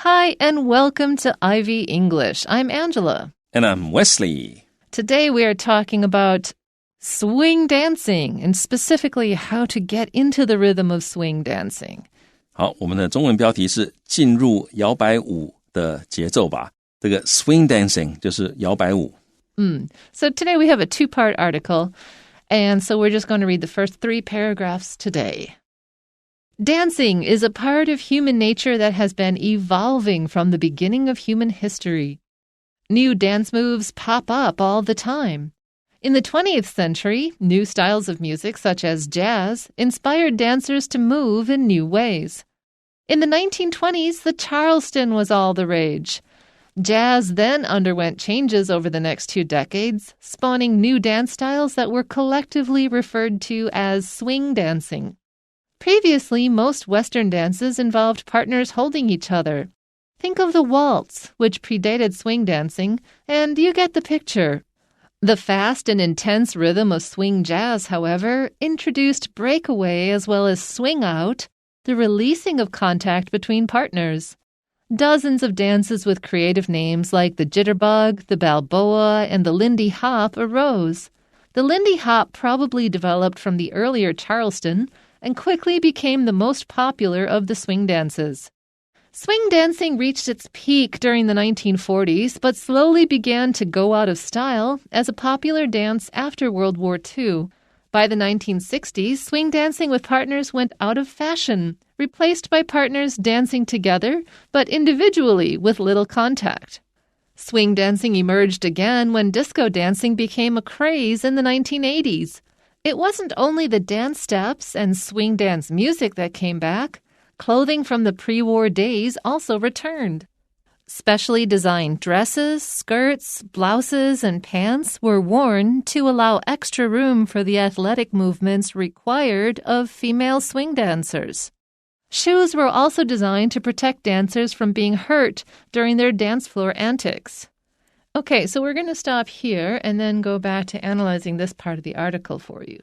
Hi, and welcome to Ivy English. I'm Angela. And I'm Wesley. Today we are talking about swing dancing, and specifically how to get into the rhythm of swing dancing. 好，我们的中文标题是进入摇摆舞的节奏吧。这个 swing dancing 就是摇摆舞。So today we have a two-part article, and so we're just going to read the first 3 paragraphs today.Dancing is a part of human nature that has been evolving from the beginning of human history. New dance moves pop up all the time. In the 20th century, new styles of music, such as jazz, inspired dancers to move in new ways. In the 1920s, the Charleston was all the rage. Jazz then underwent changes over the next 2 decades, spawning new dance styles that were collectively referred to as swing dancing.Previously, most Western dances involved partners holding each other. Think of the waltz, which predated swing dancing, and you get the picture. The fast and intense rhythm of swing jazz, however, introduced breakaway as well as swing out, the releasing of contact between partners. Dozens of dances with creative names like the jitterbug, the balboa, and the Lindy Hop arose. The Lindy Hop probably developed from the earlier Charleston,and quickly became the most popular of the swing dances. Swing dancing reached its peak during the 1940s, but slowly began to go out of style as a popular dance after World War II. By the 1960s, swing dancing with partners went out of fashion, replaced by partners dancing together, but individually with little contact. Swing dancing emerged again when disco dancing became a craze in the 1980s.It wasn't only the dance steps and swing dance music that came back. Clothing from the pre-war days also returned. Specially designed dresses, skirts, blouses, and pants were worn to allow extra room for the athletic movements required of female swing dancers. Shoes were also designed to protect dancers from being hurt during their dance floor antics.Okay, so we're going to stop here and then go back to analyzing this part of the article for you.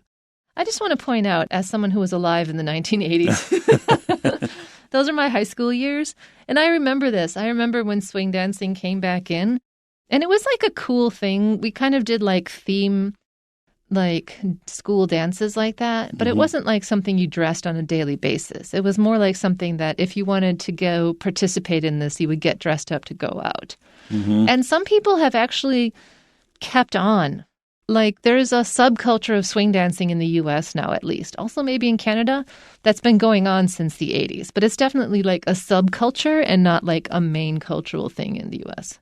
I just want to point out, as someone who was alive in the 1980s, those are my high school years, and I remember this. I remember when swing dancing came back in, and it was like a cool thing. We kind of did like theme, like school dances like that, but it wasn't like something you dressed on a daily basis. It was more like something that if you wanted to go participate in this, you would get dressed up to go out.And some people have actually kept on. Like, there's a subculture of swing dancing in the U.S. now, at least. Also, maybe in Canada, that's been going on since the 80s. But it's definitely like a subculture and not like a main cultural thing in the U.S.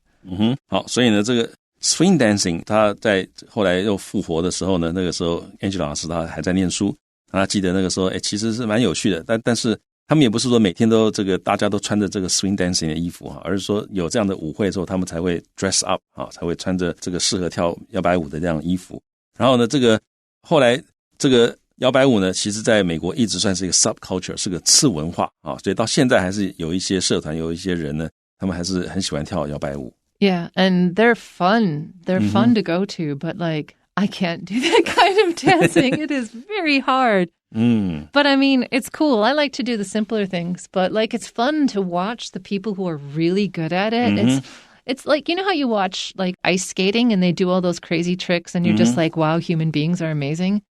好，所以呢，这个 swing dancing 它在后来又复活的时候呢，那个时候 Angela 老师她还在念书，她记得那个时候，其实是蛮有趣的，但是他们也不是说每天都这个大家都穿着这个 swing dancing 的衣服，而是说有这样的舞会的时候，他们才会 dress up 才会穿着这个适合跳摇摆舞的这样的衣服。然后呢，这个后来这个摇摆舞呢，其实在美国一直算是一个 subculture， 是个次文化所以到现在还是有一些社团，有一些人呢，他们还是很喜欢跳摇摆舞。Yeah, and they're fun. They're fun to go to, but like I can't do that kind of dancing. It is very hard.But I mean, it's cool. I like to do the simpler things, but like it's fun to watch the people who are really good at it. It's like, you know how you watch like ice skating and they do all those crazy tricks and you're just like, wow, human beings are amazing.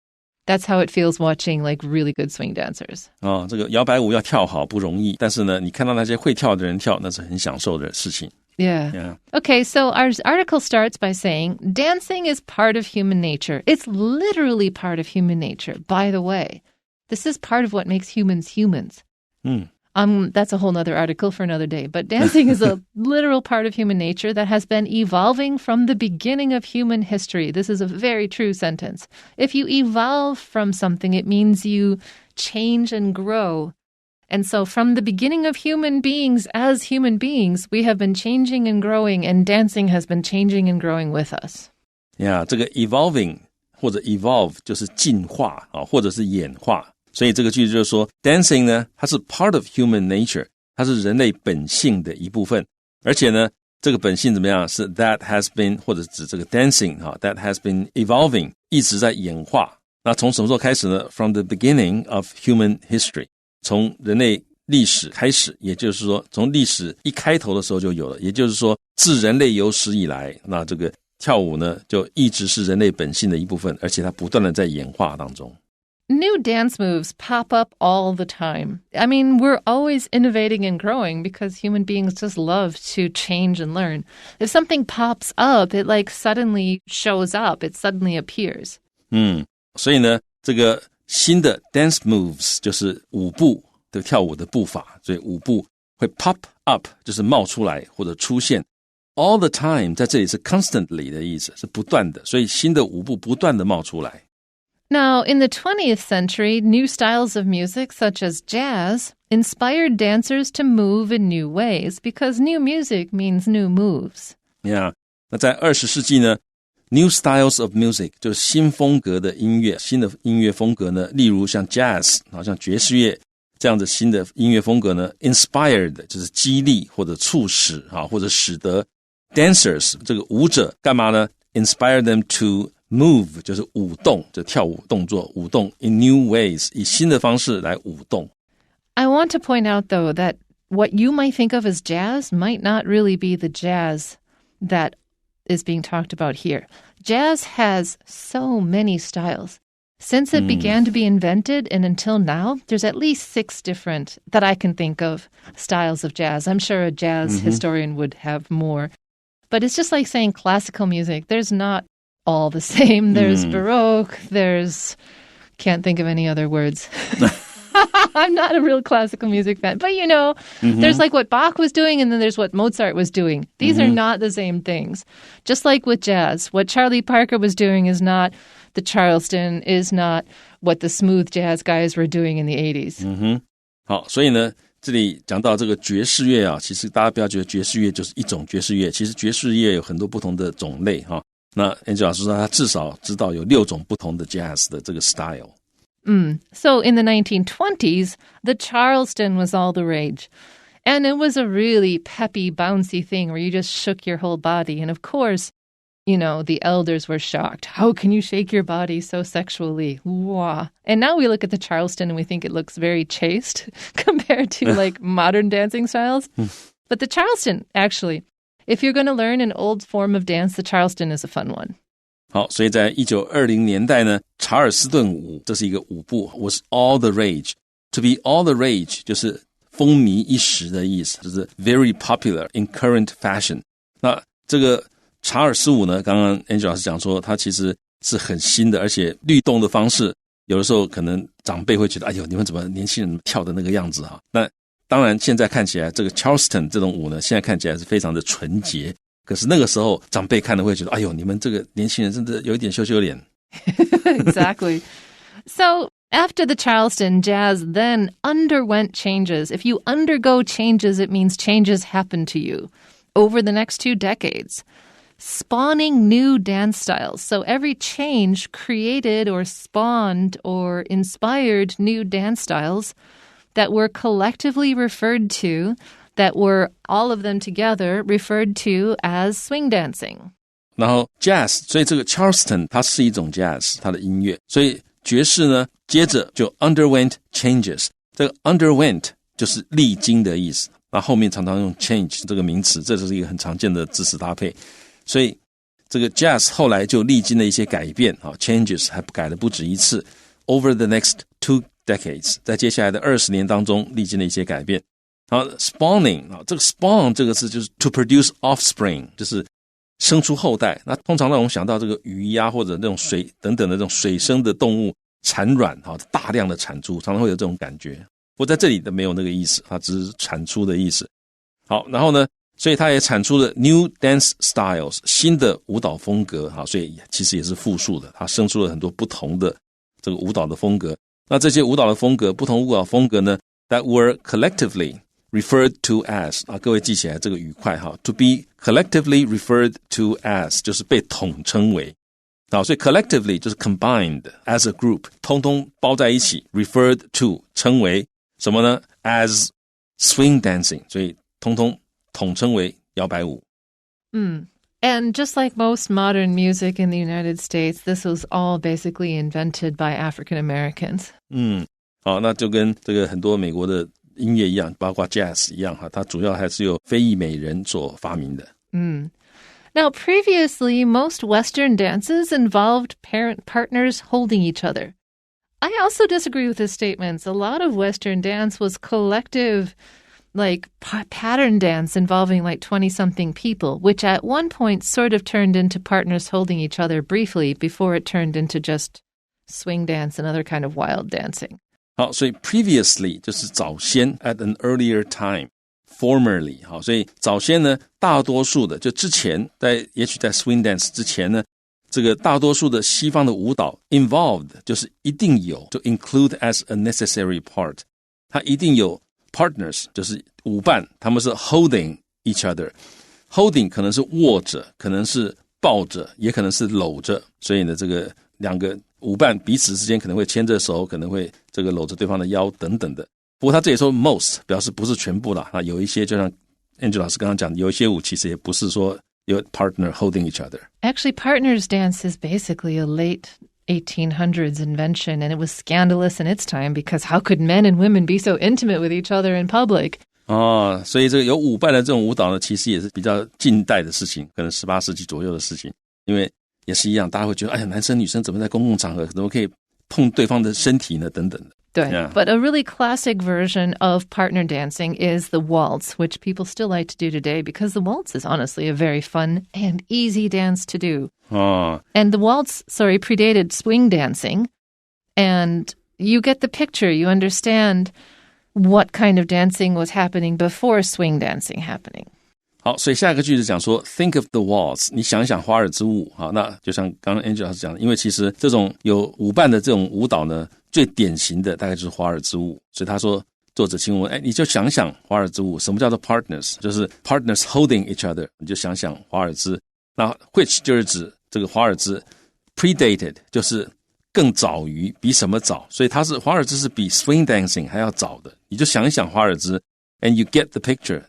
That's how it feels watching like really good swing dancers. 这个摇摆舞要跳好不容易，但是呢，你看到那些会跳的人跳，那是很享受的事情。Yeah. Okay, so our article starts by saying, dancing is part of human nature. It's literally part of human nature, by the way. This is part of what makes humans humans. That's a whole nother article for another day. But dancing is a literal part of human nature that has been evolving from the beginning of human history. This is a very true sentence. If you evolve from something, it means you change and grow.And so from the beginning of human beings, as human beings, we have been changing and growing, and dancing has been changing and growing with us. Yeah, 这个 evolving 或者 evolve 就是进化或者是演化。所以这个句子就是说 dancing 呢，它是 part of human nature， 它是人类本性的一部分。而且呢，这个本性怎么样？是 that has been 或者指这个 dancing that has been evolving， 一直在演化。那从什么时候开始呢？ From the beginning of human history。从人类历史开始，也就是说从历史一开头的时候就有了，也就是说自人类有史以来，那这个跳舞呢就一直是人类本性的一部分，而且它不断的在演化当中。New dance moves pop up all the time. I mean, we're always innovating and growing because human beings just love to change and learn. If something pops up, it like suddenly shows up. It suddenly appears. 所以呢，这个新的 dance moves 就是舞步的跳舞的步伐，所以舞步会 pop up 就是冒出来或者出现。All the time 在这里是 constantly 的意思，是不断的，所以新的舞步不断的冒出来。Now, in the 20th century, new styles of music, such as jazz, inspired dancers to move in new ways because new music means new moves. Yeah, 那在20世纪呢 ，new styles of music 就是新风格的音乐，新的音乐风格呢，例如像 jazz， 好像爵士乐这样的新的音乐风格呢 ，inspired 就是激励或者促使或者使得 dancers 这个舞者干嘛呢 ？inspire them to move 就是舞动，就跳舞动作，舞动 in new ways 以新的方式来舞动。I want to point out, though, that what you might think of as jazz might not really be the jazz that is being talked about here. Jazz has so many styles. Since it began to be invented and until now, there's at least 6 different, that I can think of, styles of jazz. I'm sure a jazz historian would have more. But it's just like saying classical music. There's not all the same. There's Baroque. There's... Can't think of any other words. I'm not a real classical music fan. But, you know, there's like what Bach was doing and then there's what Mozart was doing. These are not the same things. Just like with jazz, what Charlie Parker was doing is not the Charleston, is not what the smooth jazz guys were doing in the 80s. 好，所以呢，这里讲到这个爵士乐啊，其实大家不要觉得爵士乐就是一种爵士乐，其实爵士乐有很多不同的种类哈。那 Angie 老师说他至少知道有6种不同的 jazz 的这个 style。So in the 1920s, the Charleston was all the rage. And it was a really peppy, bouncy thing where you just shook your whole body. And of course, you know, the elders were shocked. How can you shake your body so sexually? Wow. And now we look at the Charleston and we think it looks very chaste compared to like modern dancing styles. But the Charleston, actually, if you're going to learn an old form of dance, the Charleston is a fun one. 好，所以在1920年代呢，查尔斯顿舞这是一个舞步 was all the rage. To be all the rage 就是风靡一时的意思，就是 very popular in current fashion. 那这个查尔斯舞呢，刚刚 Angel 老师讲说，它其实是很新的，而且律动的方式，有的时候可能长辈会觉得，哎呦，你们怎么年轻人跳的那个样子啊？那当然，现在看起来这个 Charleston 这种舞呢，现在看起来是非常的纯洁。可是那个时候，长辈看了会觉得，哎呦，你们这个年轻人真的有一点羞羞脸。Exactly. So after the Charleston, jazz then underwent changes. If you undergo changes, it means changes happen to you over the next 2 decades, spawning new dance styles. So every change created or spawned or inspired new dance styles that were collectively referred to, that were all of them together referred to as swing dancing. 然后 jazz， 所以这个 Charleston 它是一种 jazz， 它的音乐。所以爵士呢，接着就 underwent changes。这个 underwent 就是历经的意思，那后面常常用 change 这个名词，这就是一个很常见的字词搭配。所以这个 jazz 后来就历经了一些改变，changes 还改了不止一次。Over the next 2 decades， 在接下来的20年当中历经了一些改变。然后 spawning 这个 spawn 这个字就是 to produce offspring， 就是生出后代。那通常让我们想到这个鱼呀或者那种水等等的这种水生的动物产卵大量的产出，常常会有这种感觉。不过在这里的没有那个意思，它只是产出的意思。好，然后呢，所以它也产出了 new dance styles， 新的舞蹈风格，所以其实也是复数的，它生出了很多不同的这个舞蹈的风格。那这些舞蹈的风格，不同舞蹈风格呢 that were collectively referred to as， 各位记起来这个语块to be collectively referred to as 就是被统称为，所以 collectively 就是 combined as a group， 通通包在一起 referred to 称为什么呢 as swing dancing， 所以通通统称为摇摆舞。And just like most modern music in the United States, this was all basically invented by African Americans. 好，那就跟这个很多美国的音乐一样，包括 jazz 一样，它主要还是由非裔美人所发明的。Now, previously, most Western dances involved partners holding each other. I also disagree with his statements. A lot of Western dance was collective, like pattern dance involving like 20-something people, which at one point sort of turned into partners holding each other briefly before it turned into just swing dance and other kind of wild dancing. 好，所以 previously 就是早先 at an earlier time。Formerly 好，所以早先呢，大多数的就之前也许在 swing dance 之前呢，这个大多数的西方的舞蹈 involved 就是一定有，就 include as a necessary part， 它一定有 partners 就是舞伴，他们是 holding each other，holding 可能是握着，可能是抱着，也可能是搂着，所以呢，这个两个舞伴彼此之间可能会牵着手，可能会这个搂着对方的腰等等的。不过他这里说 most 表示不是全部啦，有一些就像 Angel 老师刚刚讲，有一些舞其实也不是说有 partner holding each other. Actually, partners dance is basically a late 1800s invention, and it was scandalous in its time because how could men and women be so intimate with each other in public? 所以这个有舞伴的这种舞蹈呢，其实也是比较近代的事情，可能18世纪左右的事情，因为也是一样，大家会觉得哎呀，男生女生怎么在公共场合怎么可以碰对方的身体呢等等的。Yeah. But a really classic version of partner dancing is the waltz, which people still like to do today because the waltz is honestly a very fun and easy dance to do. And the waltz, predated swing dancing. And you get the picture. You understand what kind of dancing was happening before swing dancing happening. 好，所以下一个句子讲说 think of the waltz， 你想一想华尔兹舞。好，那就像刚刚 Angel 老师讲的，因为其实这种有舞伴的这种舞蹈呢，最典型的大概就是华尔兹舞，所以他说作者请问你就想想华尔兹舞，什么叫做 partners， 就是 partners holding each other， 你就想想华尔兹。那 which 就是指这个华尔兹 predated 就是更早于，比什么早，所以它是华尔兹是比 swing dancing 还要早的，你就想一想华尔兹 and you get the picture。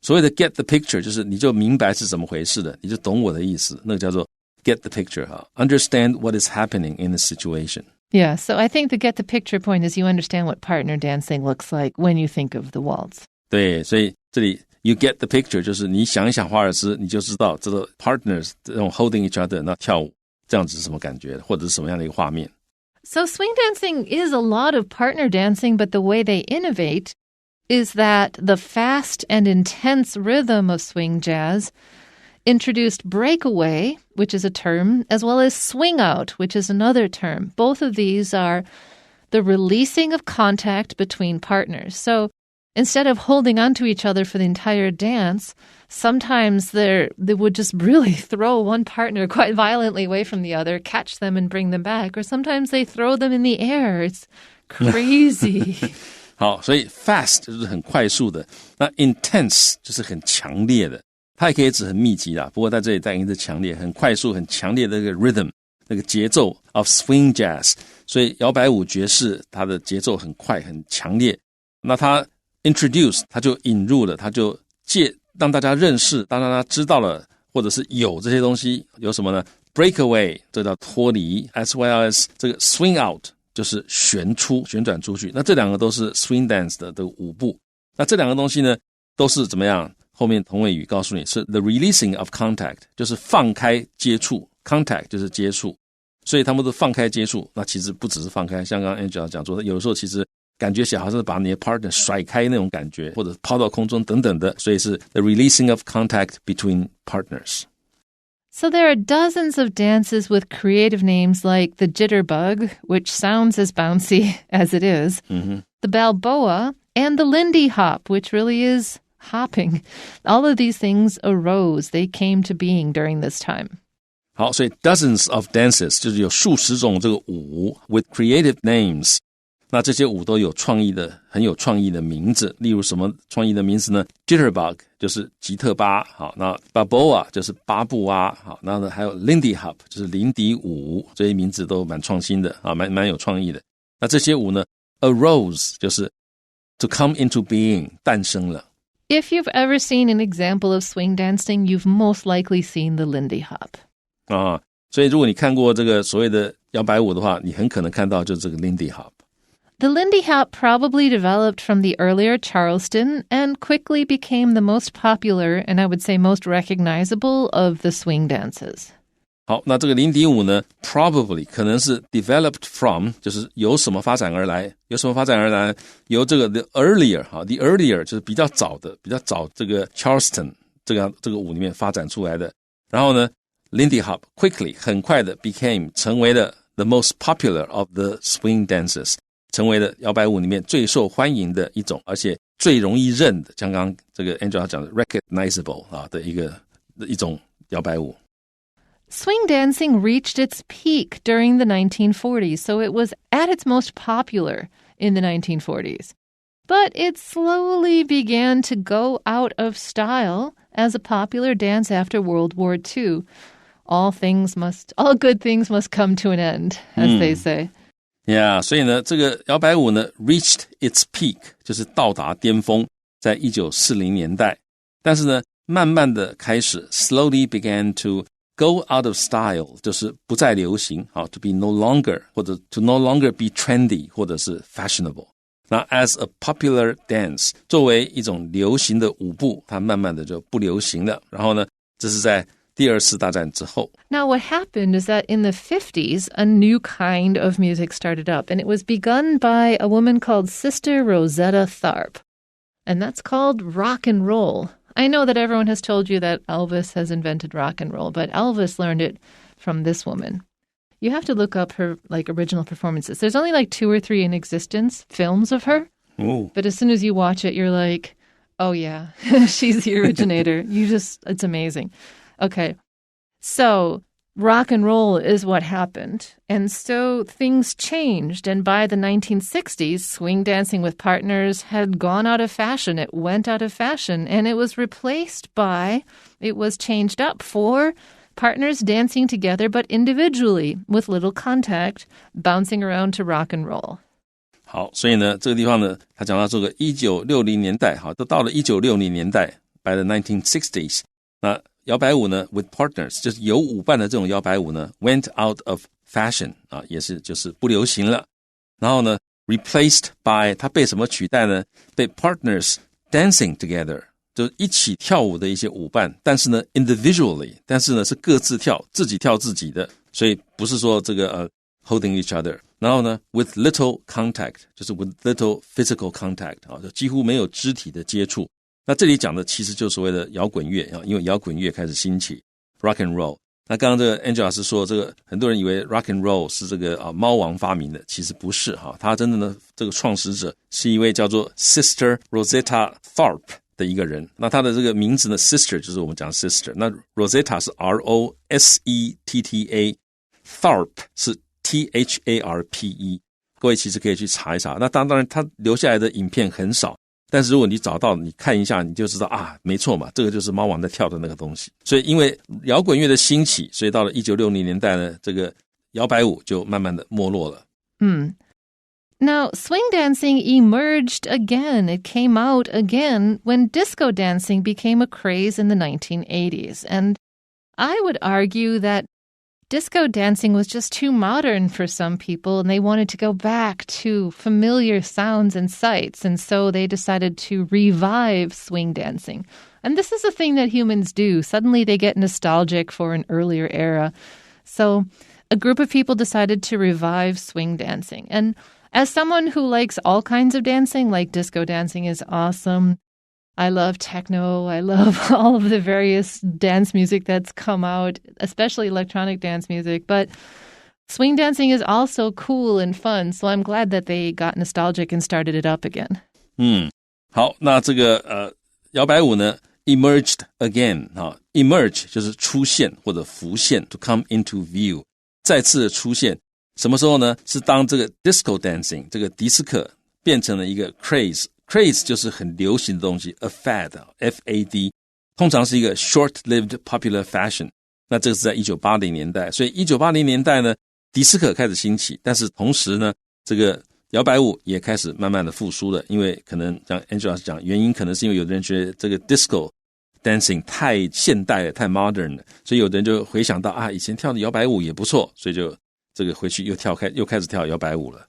所谓的 get the picture 就是你就明白是怎么回事的，你就懂我的意思，那个叫做 get the picture understand what is happening in the situation. Yeah, so I think the get the picture point is you understand what partner dancing looks like when you think of the waltz. 对，所以这里 you get the picture 就是你想一想华尔兹，你就知道这个 partners 这种 holding each other 那跳舞这样子是什么感觉，或者是什么样的一个画面。So swing dancing is a lot of partner dancing, but the way they innovate is that the fast and intense rhythm of swing jazz introduced breakaway, which is a term, as well as swing out, which is another term. Both of these are the releasing of contact between partners. So instead of holding onto each other for the entire dance, sometimes they would just really throw one partner quite violently away from the other, catch them and bring them back. Or sometimes they throw them in the air. It's crazy. 好，所以 fast 就是很快速的，那 intense 就是很强烈的，它也可以指很密集啦，不过在这里带音是强烈、很快速、很强烈的那个 rhythm， 那个节奏 of swing jazz， 所以摇摆舞爵士它的节奏很快、很强烈。那它 introduce 它就引入了，它就让大家认识，让大家知道了，或者是有这些东西，有什么呢 ？Breakaway 这叫脱离 ，as well as 这个 swing out。就是旋转出去，那这两个都是 swing dance 的舞步。那这两个东西呢，都是怎么样？后面同位语告诉你是 the releasing of contact， 就是放开接触 ，contact 就是接触，所以他们都放开接触。那其实不只是放开，像刚刚 Angela 讲说，有的时候其实感觉起来好像是把你的 partner 甩开那种感觉，或者抛到空中等等的，所以是 the releasing of contact between partners。So there are dozens of dances with creative names like the jitterbug, which sounds as bouncy as it is, the balboa, and the Lindy hop, which really is hopping. All of these things arose. They came to being during this time. 好，所以 dozens of dances 就是有数十种这个舞 with creative names。那这些舞都有创意的，很有创意的名字，例如什么创意的名字呢 ？Jitterbug 就是吉特巴，好，那 Balboa 就是巴布蛙，好，那还有 Lindy Hop 就是林迪舞，这些名字都蛮创新的啊，蛮有创意的。那这些舞呢 ，arose 就是 to come into being 诞生了。If you've ever seen an example of swing dancing, you've most likely seen the Lindy Hop. 啊，所以如果你看过这个所谓的摇摆舞的话，你很可能看到就是这个 Lindy Hop。The Lindy Hop probably developed from the earlier Charleston and quickly became the most popular and I would say most recognizable of the swing dances. 好，那这个林迪舞呢 probably 可能是 developed from 就是由什么发展而来，由什么发展而来，由这个 the earlier 就是比较早这个 Charleston 这个舞里面发展出来的。然后呢 Lindy Hop quickly 很快的 became 成为了 the most popular of the swing dances， 成为了摇摆舞里面最受欢迎的一种，而且最容易认的，像刚刚这个 Angela 讲的 recognizable 的一种摇摆舞。Swing dancing reached its peak during the 1940s, so it was at its most popular in the 1940s. But it slowly began to go out of style as a popular dance after World War II. All good things must come to an end, as they say. Yeah, 所以呢，这个摇摆舞呢 reached its peak 就是到达巅峰，在1940年代。但是呢，慢慢的开始 slowly began to go out of style 就是不再流行 to be no longer 或者 to no longer be trendy 或者是 fashionable。 那 as a popular dance 作为一种流行的舞步，它慢慢的就不流行了。然后呢，这是在第二次大战之后。 Now what happened is that in the 50s, a new kind of music started up, and it was begun by a woman called Sister Rosetta Tharpe. And that's called rock and roll.I know that everyone has told you that Elvis has invented rock and roll, but Elvis learned it from this woman. You have to look up her original performances. There's only 2 or 3 in existence, films of her. Ooh. But as soon as you watch it, you're like, oh yeah, she's the originator. It's amazing. Okay, so rock and roll is what happened. And so things changed. And by the 1960s, swing dancing with partners had gone out of fashion. It went out of fashion. And it was changed up for partners dancing together, but individually with little contact, bouncing around to rock and roll. 好，所以呢，这个地方呢，他讲到这个1960年代，都到了1960年代 by the 1960s， 那摇摆舞呢 with partners 就是有舞伴的这种摇摆舞呢 went out of fashion 也是就是不流行了。然后呢 replaced by 它被什么取代呢？被 partners dancing together 就是一起跳舞的一些舞伴，但是呢 individually 但是呢是各自跳，自己跳自己的，所以不是说这个holding each other。然后呢 with little contact 就是 with little physical contact 就几乎没有肢体的接触。那这里讲的其实就是所谓的摇滚乐因为摇滚乐开始兴起 rock and roll。 那刚刚这个 Angela 是说这个很多人以为 rock and roll 是这个猫王发明的，其实不是他真正的这个创始者是一位叫做 Sister Rosetta Tharpe 的一个人。那他的这个名字呢 Sister 就是我们讲 Sister， 那 Rosetta 是 R-O-S-E-T-T-A， Tharpe 是 T-H-A-R-P-E， 各位其实可以去查一查。那当然他留下来的影片很少，但是如果你找到你看一下你就知道没错嘛，这个就是猫王在跳的那个东西。所以因为摇滚乐的兴起，所以到了1960年代呢，这个摇摆舞就慢慢的没落了。Now, swing dancing emerged again. It came out again when disco dancing became a craze in the 1980s. And I would argue that disco dancing was just too modern for some people, and they wanted to go back to familiar sounds and sights, and so they decided to revive swing dancing. And this is a thing that humans do. Suddenly they get nostalgic for an earlier era. So a group of people decided to revive swing dancing. And as someone who likes all kinds of dancing, like disco dancing is awesome. I love techno. I love all of the various dance music that's come out, especially electronic dance music. But swing dancing is also cool and fun, so I'm glad that they got nostalgic and started it up again. 好，那这个摇摆舞呢 emerged again emerge 就是出现或者浮现 to come into view， 再次的出现。什么时候呢？是当这个 disco dancing 这个迪斯科变成了一个 craze 就是很流行的东西 a fad F-A-D 通常是一个 short-lived popular fashion。 那这个是在1980年代，所以1980年代呢迪斯科开始兴起，但是同时呢这个摇摆舞也开始慢慢的复苏了。因为可能像 Angela 讲原因可能是因为有的人觉得这个 disco dancing 太现代了太 modern 了，所以有的人就回想到以前跳的摇摆舞也不错，所以就这个回去又开始跳摇摆舞了。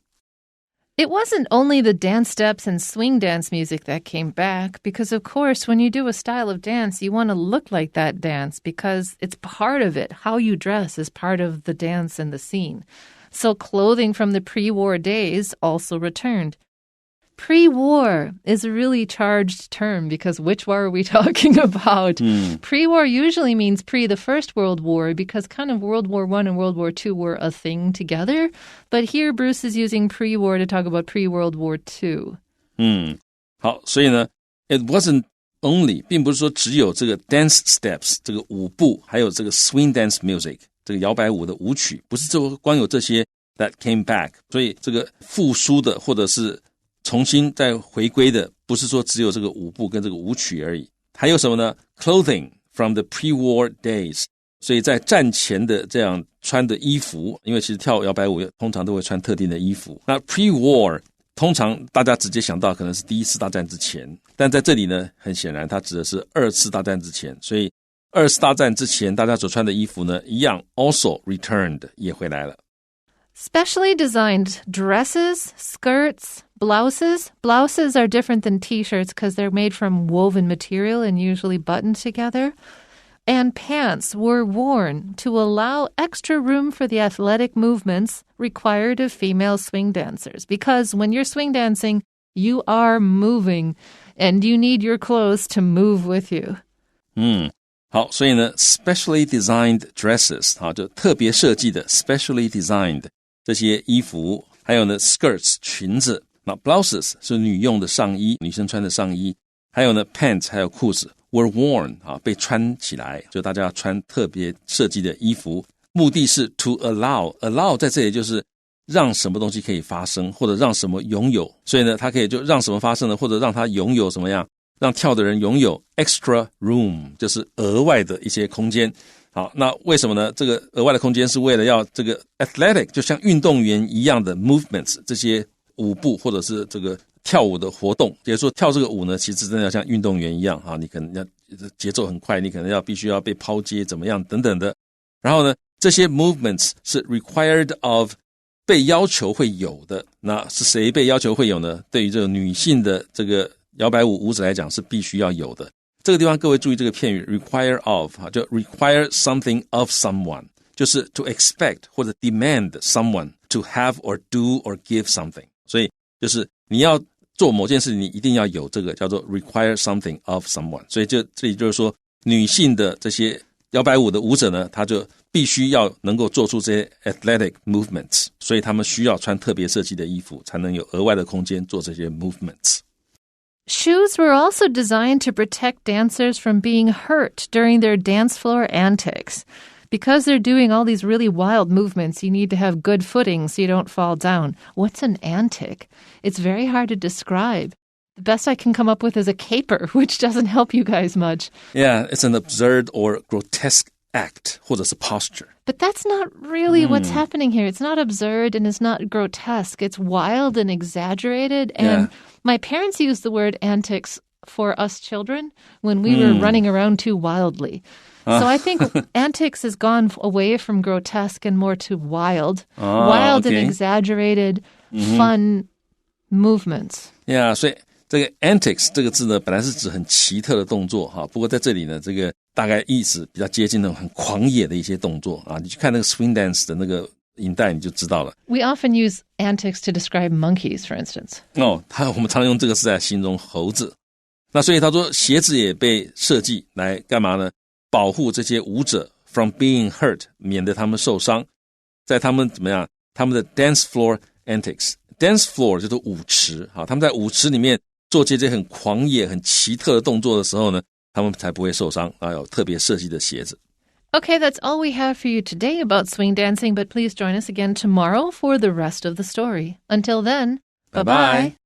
It wasn't only the dance steps and swing dance music that came back, because of course, when you do a style of dance, you want to look like that dance because it's part of it. How you dress is part of the dance and the scene. So clothing from the pre-war days also returned. Pre-war is a really charged term because which war are we talking about? Pre-war usually means pre the First World War because kind of World War I and World War II were a thing together. But here Bruce is using pre-war to talk about pre-World War II. 好，所以呢 it wasn't only 并不是说只有这个 dance steps 这个舞步，还有这个 swing dance music 这个摇摆舞的舞曲，不是就光有这些 that came back。所以这个复苏的或者是重新再回归的，不是说只有这个舞步跟这个舞曲而已，还有什么呢 ？Clothing from the pre-war days， 所以在战前的这样穿的衣服，因为其实跳摇摆舞通常都会穿特定的衣服。那 pre-war 通常大家直接想到可能是第一次大战之前，但在这里呢，很显然它指的是二次大战之前，所以二次大战之前大家所穿的衣服呢，一样 also returned 也回来了。Specially designed dresses, skirts, blouses. Blouses are different than t-shirts because they're made from woven material and usually buttoned together. And pants were worn to allow extra room for the athletic movements required of female swing dancers. Because when you're swing dancing, you are moving and you need your clothes to move with you. 好，所以呢 specially designed dresses 好，就特别设计的 specially designed这些衣服，还有呢 skirts 裙子，那 blouses 是女用的上衣，女生穿的上衣，还有呢 pants 还有裤子 were worn 被穿起来，就大家穿特别设计的衣服，目的是 to allow 在这里就是让什么东西可以发生，或者让什么拥有，所以呢它可以就让什么发生呢，或者让它拥有什么样，让跳的人拥有 extra room 就是额外的一些空间。好，那为什么呢？这个额外的空间是为了要这个 athletic 就像运动员一样的 movements 这些舞步或者是这个跳舞的活动，也就是说跳这个舞呢其实真的要像运动员一样你可能要节奏很快，你可能必须要被抛接怎么样等等的，然后呢这些 movements 是 required of 被要求会有的，那是谁被要求会有呢？对于这个女性的这个摇摆舞舞者来讲是必须要有的。这个地方各位注意这个片语 require of 就 require something of someone 就是 to expect 或者 demand someone to have or do or give something 所以就是你要做某件事你一定要有这个叫做 require something of someone 所以这里就是说女性的这些摇摆舞的舞者呢她就必须要能够做出这些 athletic movements 所以他们需要穿特别设计的衣服才能有额外的空间做这些 movements。Shoes were also designed to protect dancers from being hurt during their dance floor antics. Because they're doing all these really wild movements, you need to have good footing so you don't fall down. What's an antic? It's very hard to describe. The best I can come up with is a caper, which doesn't help you guys much. Yeah, it's an absurd or grotesque act, 或者是 posture. But that's not really what's happening here. It's not absurd and it's not grotesque. It's wild and exaggerated. And my parents used the word antics for us children when we were running around too wildly. So I think antics has gone away from grotesque and more to wild. Wild and exaggerated, fun movements. Yeah, 所以这个 antics 这个字呢，本来是指很奇特的动作不过在这里呢，这个大概意思比较接近那种很狂野的一些动作你去看那个 swing dance 的那个影带你就知道了。We often use antics to describe monkeys, for instance. 我们常用这个是在形容猴子。那所以他说鞋子也被设计来干嘛呢？保护这些舞者 from being hurt， 免得他们受伤。在他们怎么样？他们的 dance floor antics。dance floor 就是舞池他们在舞池里面做这些很狂野很奇特的动作的时候呢，他们才不会受伤有特别设计的鞋子。Okay, that's all we have for you today about swing dancing, but please join us again tomorrow for the rest of the story. Until then, bye-bye.